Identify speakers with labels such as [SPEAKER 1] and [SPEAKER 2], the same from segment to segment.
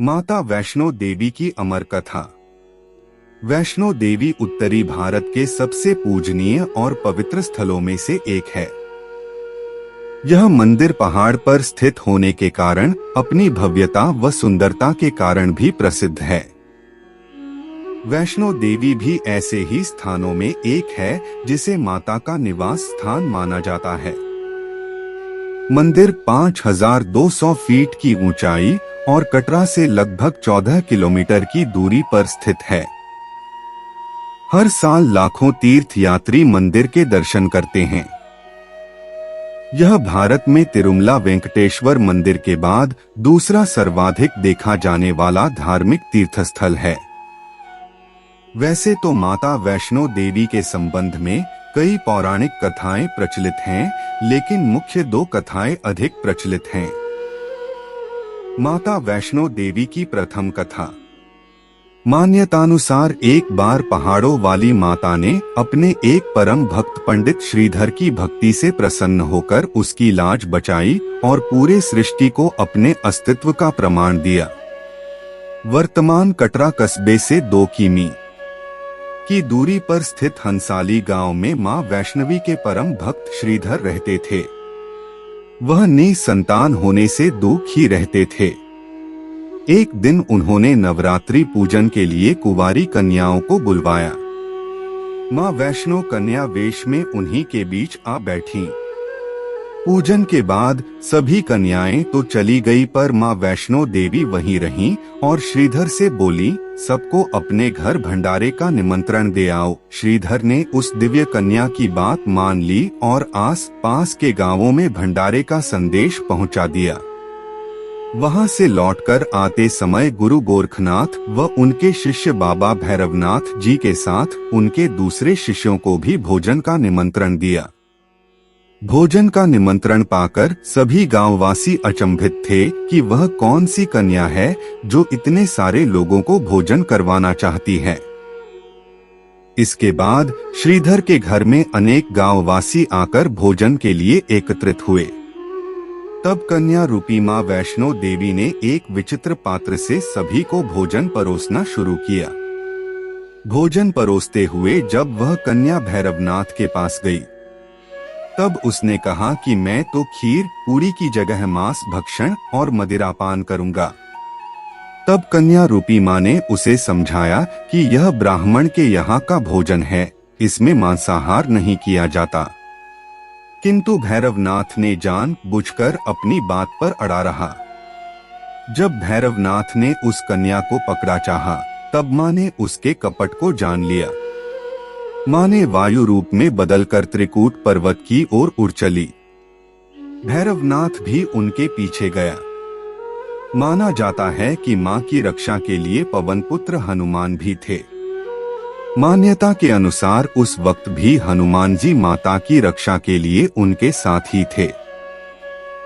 [SPEAKER 1] माता वैष्णो देवी की अमर कथा। वैष्णो देवी उत्तरी भारत के सबसे पूजनीय और पवित्र स्थलों में से एक है। यह मंदिर पहाड़ पर स्थित होने के कारण अपनी भव्यता व सुंदरता के कारण भी प्रसिद्ध है। वैष्णो देवी भी ऐसे ही स्थानों में एक है जिसे माता का निवास स्थान माना जाता है। मंदिर 5200 फीट की ऊंचाई और कटरा से लगभग 14 किलोमीटर की दूरी पर स्थित है। हर साल लाखों तीर्थयात्री मंदिर के दर्शन करते हैं। यह भारत में तिरुमला वेंकटेश्वर मंदिर के बाद दूसरा सर्वाधिक देखा जाने वाला धार्मिक तीर्थस्थल है। वैसे तो माता वैष्णो देवी के संबंध में कई पौराणिक कथाएं प्रचलित हैं, लेकिन मुख्य दो कथाएं अधिक प्रचलित हैं। माता वैष्णो देवी की प्रथम कथा। मान्यतानुसार एक बार पहाड़ों वाली माता ने अपने एक परम भक्त पंडित श्रीधर की भक्ति से प्रसन्न होकर उसकी लाज बचाई और पूरे सृष्टि को अपने अस्तित्व का प्रमाण दिया। वर्तमान कटरा कस्बे से 2 किमी की दूरी पर स्थित हंसाली गांव में मां वैष्णवी के परम भक्त श्रीधर रहते थे। वह निसंतान होने से दुखी रहते थे। एक दिन उन्होंने नवरात्रि पूजन के लिए कुंवारी कन्याओं को बुलवाया। मां वैष्णो कन्या वेश में उन्हीं के बीच आ बैठीं। पूजन के बाद सभी कन्याएं तो चली गई, पर मां वैष्णो देवी वहीं रहीं और श्रीधर से बोली, सबको अपने घर भंडारे का निमंत्रण दे आओ। श्रीधर ने उस दिव्य कन्या की बात मान ली और आस पास के गांवों में भंडारे का संदेश पहुंचा दिया। वहां से लौटकर आते समय गुरु गोरखनाथ व उनके शिष्य बाबा भैरवनाथ जी के साथ उनके दूसरे शिष्यों को भी भोजन का निमंत्रण दिया। भोजन का निमंत्रण पाकर सभी गांववासी अचंभित थे कि वह कौन सी कन्या है जो इतने सारे लोगों को भोजन करवाना चाहती है। इसके बाद श्रीधर के घर में अनेक गांववासी आकर भोजन के लिए एकत्रित हुए। तब कन्या रूपी मां वैष्णो देवी ने एक विचित्र पात्र से सभी को भोजन परोसना शुरू किया। भोजन परोसते हुए जब वह कन्या भैरवनाथ के पास गई, तब उसने कहा कि मैं तो खीर पूरी की जगह मांस भक्षण और मदिरापान करूंगा। तब कन्या रूपी मां ने उसे समझाया कि यह ब्राह्मण के यहाँ का भोजन है, इसमें मांसाहार नहीं किया जाता। किंतु भैरवनाथ ने जानबूझकर अपनी बात पर अड़ा रहा। जब भैरवनाथ ने उस कन्या को पकड़ा चाहा, तब मां ने उसके कपट को जान लिया। मां ने वायु रूप में बदलकर त्रिकूट पर्वत की ओर उड़ चली। भैरवनाथ भी उनके पीछे गया। माना जाता है कि मां की रक्षा के लिए पवनपुत्र हनुमान भी थे। मान्यता के अनुसार उस वक्त भी हनुमान जी माता की रक्षा के लिए उनके साथ ही थे।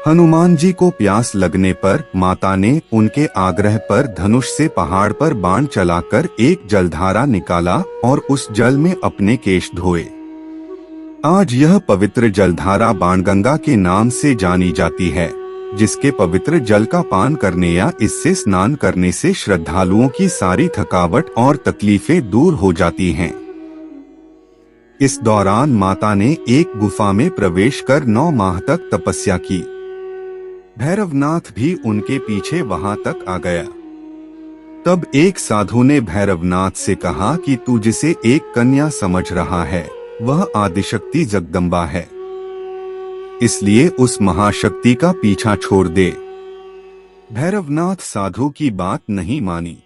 [SPEAKER 1] हनुमान जी को प्यास लगने पर माता ने उनके आग्रह पर धनुष से पहाड़ पर बाण चलाकर एक जलधारा निकाला और उस जल में अपने केश धोए। आज यह पवित्र जलधारा बाणगंगा के नाम से जानी जाती है, जिसके पवित्र जल का पान करने या इससे स्नान करने से श्रद्धालुओं की सारी थकावट और तकलीफें दूर हो जाती हैं। इस दौरान माता ने एक गुफा में प्रवेश कर 9 माह तक तपस्या की। भैरवनाथ भी उनके पीछे वहां तक आ गया। तब एक साधु ने भैरवनाथ से कहा कि तू जिसे एक कन्या समझ रहा है, वह आदिशक्ति जगदम्बा है, इसलिए उस महाशक्ति का पीछा छोड़ दे। भैरवनाथ साधु की बात नहीं मानी।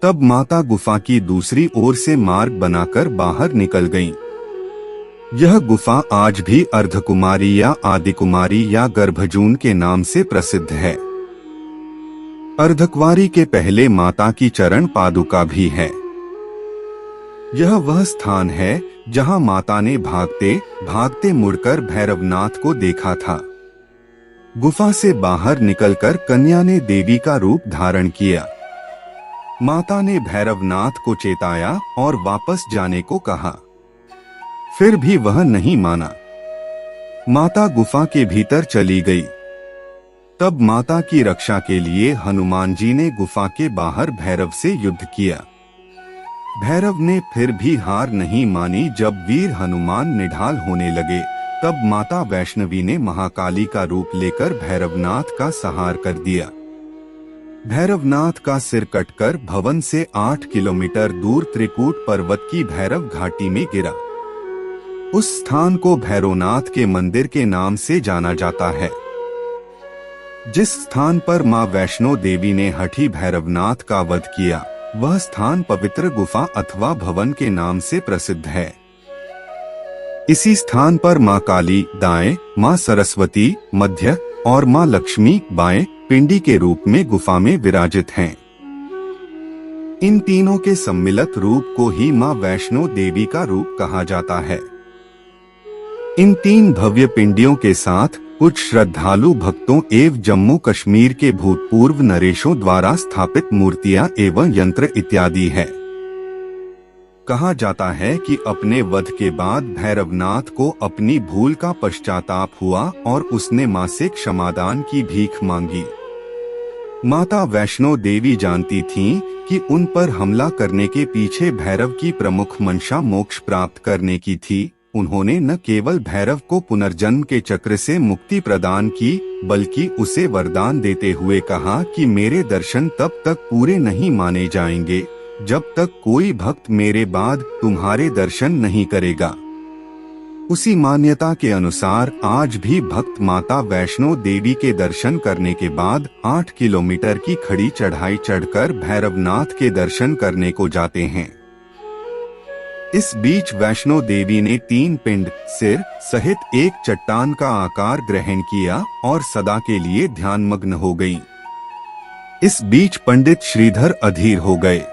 [SPEAKER 1] तब माता गुफा की दूसरी ओर से मार्ग बनाकर बाहर निकल गईं। यह गुफा आज भी अर्धकुमारी या आदिकुमारी या गर्भजून के नाम से प्रसिद्ध है। अर्धकुमारी के पहले माता की चरण पादुका भी है। यह वह स्थान है जहां माता ने भागते भागते मुड़कर भैरवनाथ को देखा था। गुफा से बाहर निकलकर कन्या ने देवी का रूप धारण किया। माता ने भैरवनाथ को चेताया और वापस जाने को कहा, फिर भी वह नहीं माना। माता गुफा के भीतर चली गई। तब माता की रक्षा के लिए हनुमान जी ने गुफा के बाहर भैरव से युद्ध किया। भैरव ने फिर भी हार नहीं मानी। जब वीर हनुमान निढाल होने लगे, तब माता वैष्णवी ने महाकाली का रूप लेकर भैरवनाथ का संहार कर दिया। भैरवनाथ का सिर कटकर भवन से 8 किलोमीटर दूर त्रिकूट पर्वत की भैरव घाटी में गिरा। उस स्थान को भैरवनाथ के मंदिर के नाम से जाना जाता है। जिस स्थान पर मां वैष्णो देवी ने हठी भैरवनाथ का वध किया, वह स्थान पवित्र गुफा अथवा भवन के नाम से प्रसिद्ध है। इसी स्थान पर मां काली दाएं, मां सरस्वती मध्य और मां लक्ष्मी बाएं पिंडी के रूप में गुफा में विराजित हैं। इन तीनों के सम्मिलित रूप को ही मां वैष्णो देवी का रूप कहा जाता है। इन 3 भव्य पिंडियों के साथ कुछ श्रद्धालु भक्तों एवं जम्मू कश्मीर के भूतपूर्व नरेशों द्वारा स्थापित मूर्तियां एवं यंत्र इत्यादि है। कहा जाता है कि अपने वध के बाद भैरवनाथ को अपनी भूल का पश्चाताप हुआ और उसने मां से क्षमादान की भीख मांगी। माता वैष्णो देवी जानती थीं कि उन पर हमला करने के पीछे भैरव की प्रमुख मंशा मोक्ष प्राप्त करने की थी। उन्होंने न केवल भैरव को पुनर्जन्म के चक्र से मुक्ति प्रदान की, बल्कि उसे वरदान देते हुए कहा कि मेरे दर्शन तब तक पूरे नहीं माने जाएंगे जब तक कोई भक्त मेरे बाद तुम्हारे दर्शन नहीं करेगा। उसी मान्यता के अनुसार आज भी भक्त माता वैष्णो देवी के दर्शन करने के बाद 8 किलोमीटर की खड़ी चढ़ाई चढ़कर भैरवनाथ के दर्शन करने को जाते हैं। इस बीच वैष्णो देवी ने 3 पिंड सिर सहित एक चट्टान का आकार ग्रहण किया और सदा के लिए ध्यानमग्न हो गई। इस बीच पंडित श्रीधर अधीर हो गए।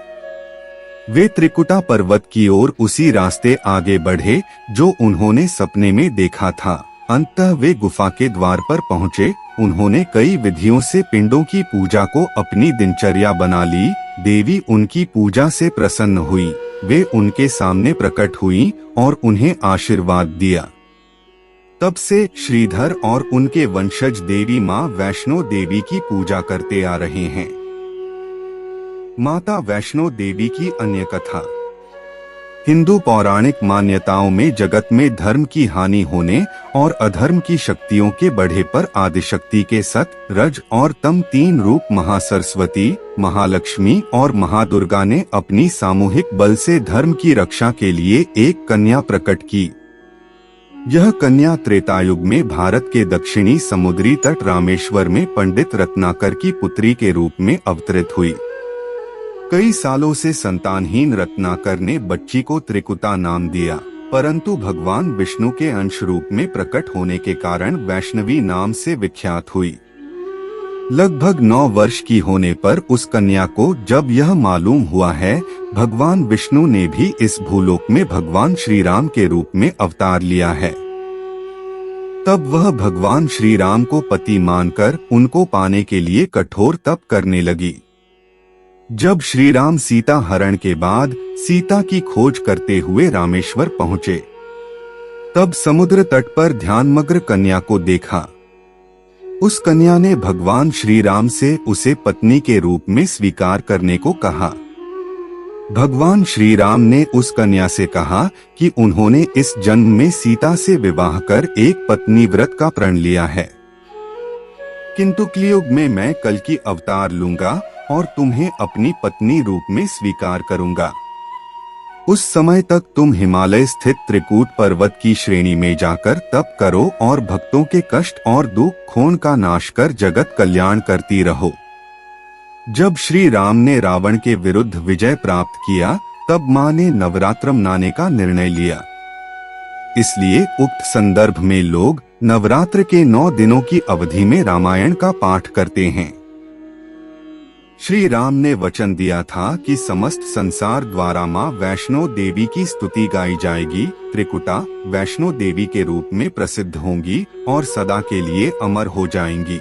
[SPEAKER 1] वे त्रिकुटा पर्वत की ओर उसी रास्ते आगे बढ़े जो उन्होंने सपने में देखा था। अंततः वे गुफा के द्वार पर पहुँचे। उन्होंने कई विधियों से पिंडों की पूजा को अपनी दिनचर्या बना ली। देवी उनकी पूजा से प्रसन्न हुई। वे उनके सामने प्रकट हुई और उन्हें आशीर्वाद दिया। तब से श्रीधर और उनके वंशज देवी मां वैष्णो देवी की पूजा करते आ रहे हैं। माता वैष्णो देवी की अन्य कथा। हिंदू पौराणिक मान्यताओं में जगत में धर्म की हानि होने और अधर्म की शक्तियों के बढ़े पर आदिशक्ति के सत, रज और तम 3 रूप महासरस्वती, महालक्ष्मी और महादुर्गा ने अपनी सामूहिक बल से धर्म की रक्षा के लिए एक कन्या प्रकट की। यह कन्या त्रेतायुग में भारत के दक्षिणी समुद्री तट रामेश्वर में पंडित रत्नाकर की पुत्री के रूप में अवतरित हुई। कई सालों से संतानहीन रत्नाकर ने बच्ची को त्रिकुटा नाम दिया, परंतु भगवान विष्णु के अंश रूप में प्रकट होने के कारण वैष्णवी नाम से विख्यात हुई। लगभग 9 वर्ष की होने पर उस कन्या को जब यह मालूम हुआ है भगवान विष्णु ने भी इस भूलोक में भगवान श्री राम के रूप में अवतार लिया है, तब वह भगवान श्री राम को पति मानकर उनको पाने के लिए कठोर तप करने लगी। जब श्री राम सीता हरण के बाद सीता की खोज करते हुए रामेश्वर पहुँचे, तब समुद्र तट पर ध्यानमग्न कन्या को देखा। उस कन्या ने भगवान श्री राम से उसे पत्नी के रूप में स्वीकार करने को कहा। भगवान श्री राम ने उस कन्या से कहा कि उन्होंने इस जन्म में सीता से विवाह कर एक पत्नी व्रत का प्रण लिया है, किंतु कलियुग में मैं कल की अवतार लूंगा और तुम्हें अपनी पत्नी रूप में स्वीकार करूंगा। उस समय तक तुम हिमालय स्थित त्रिकूट पर्वत की श्रेणी में जाकर तप करो और भक्तों के कष्ट और दुख खून का नाश कर जगत कल्याण करती रहो। जब श्री राम ने रावण के विरुद्ध विजय प्राप्त किया, तब मां ने नवरात्र मनाने का निर्णय लिया। इसलिए उक्त संदर्भ में लोग नवरात्र के 9 दिनों की अवधि में रामायण का पाठ करते हैं। श्री राम ने वचन दिया था कि समस्त संसार द्वारा मां वैष्णो देवी की स्तुति गाई जाएगी। त्रिकुटा वैष्णो देवी के रूप में प्रसिद्ध होंगी और सदा के लिए अमर हो जाएंगी।